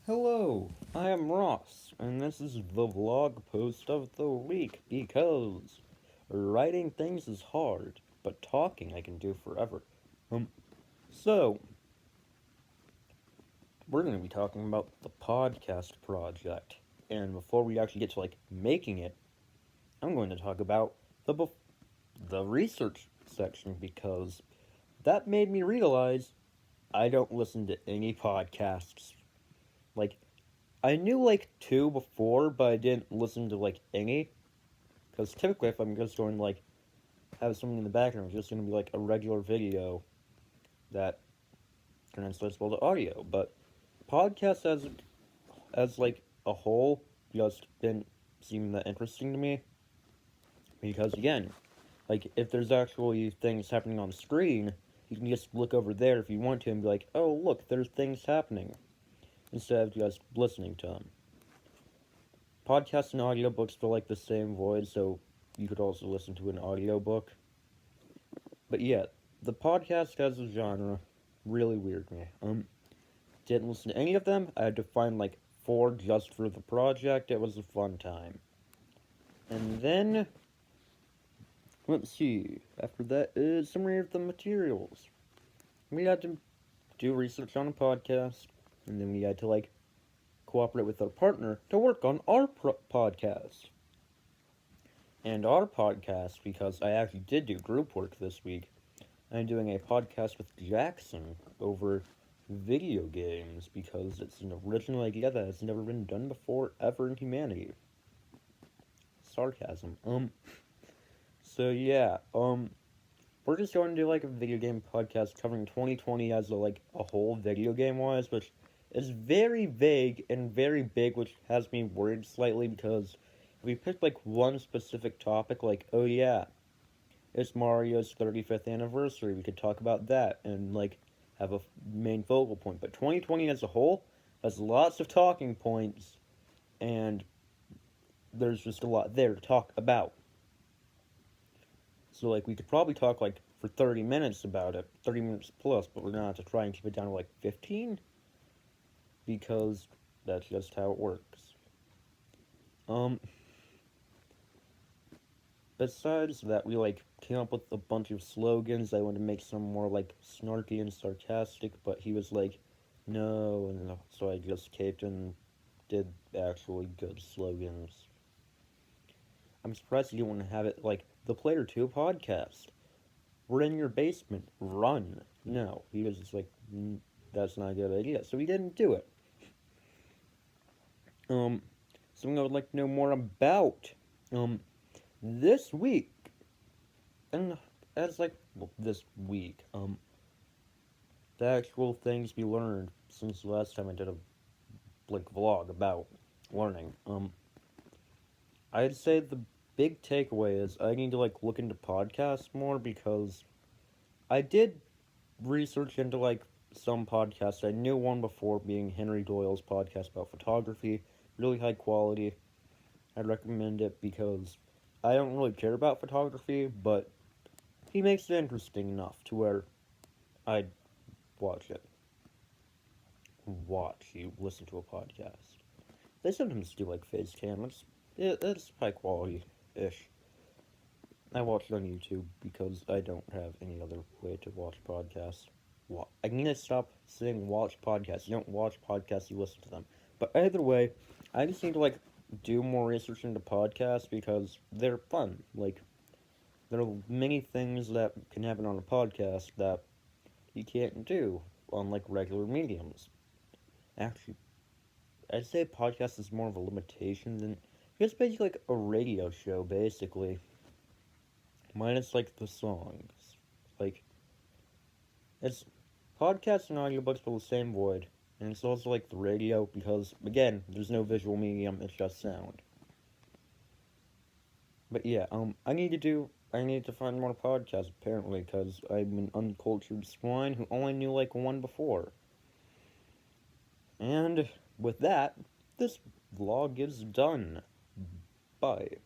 Hello, I am Ross, and this is the vlog post of the week because writing things is hard, but talking I can do forever. So we're going to be talking about the podcast project, and before we actually get to making it, I'm going to talk about the research section because that made me realize I don't listen to any podcasts. Like I knew two before, but I didn't listen to any. Because typically, if I'm just going to have something in the background, it's just going to be like a regular video that translates well to audio. But podcasts as a whole just didn't seem that interesting to me because again, if there's actually things happening on screen, you can just look over there if you want to and be like, oh look, there's things happening, instead of just listening to them. Podcasts and audiobooks feel like the same void, so you could also listen to an audiobook. But yeah, the podcast as a genre really weirded me. Didn't listen to any of them. I had to find four just for the project. It was a fun time. And then, let's see, after that is summary of the materials. We had to do research on a podcast, and then we had to cooperate with our partner to work on our podcast. And our podcast, because I actually did do group work this week, I'm doing a podcast with Jackson over video games because it's an original idea that has never been done before ever in humanity. Sarcasm. So yeah, we're just going to do a video game podcast covering 2020 as a whole video game wise, which is very vague and very big, which has me worried slightly because if we picked one specific topic, oh yeah, it's Mario's 35th anniversary, we could talk about that and have a main focal point. But 2020 as a whole has lots of talking points, and there's just a lot there to talk about. So we could probably talk for 30 minutes about it, 30 minutes plus, but we're gonna have to try and keep it down to 15 because that's just how it works. Besides that, we came up with a bunch of slogans. I wanted to make some more snarky and sarcastic, but he was like, no, and so I just caved and did actually good slogans. I'm surprised you didn't want to have it the Player 2 podcast. We're in your basement. Run. No, he was just that's not a good idea. So he didn't do it. Something I would like to know more about. This week, and as this week, the actual things we learned since the last time I did a vlog about learning. I'd say the big takeaway is I need to look into podcasts more because I did research into some podcasts. I knew one before, being Henry Doyle's podcast about photography, really high quality. I'd recommend it because I don't really care about photography, but he makes it interesting enough to where I'd watch it. Watch you listen to a podcast. They sometimes do face cam. It's high quality ish. I watch it on YouTube because I don't have any other way to watch podcasts. I need to stop saying watch podcasts. You don't watch podcasts, you listen to them. But either way, I just need to do more research into podcasts because they're fun. There are many things that can happen on a podcast that you can't do on regular mediums. Actually, I'd say podcast is more of a limitation than it's basically a radio show, basically. Minus the songs. It's podcasts and audiobooks fill the same void. And it's also the radio because, again, there's no visual medium, it's just sound. But yeah, I need to find more podcasts, apparently, because I'm an uncultured swine who only knew one before. And with that, this vlog is done. Bye.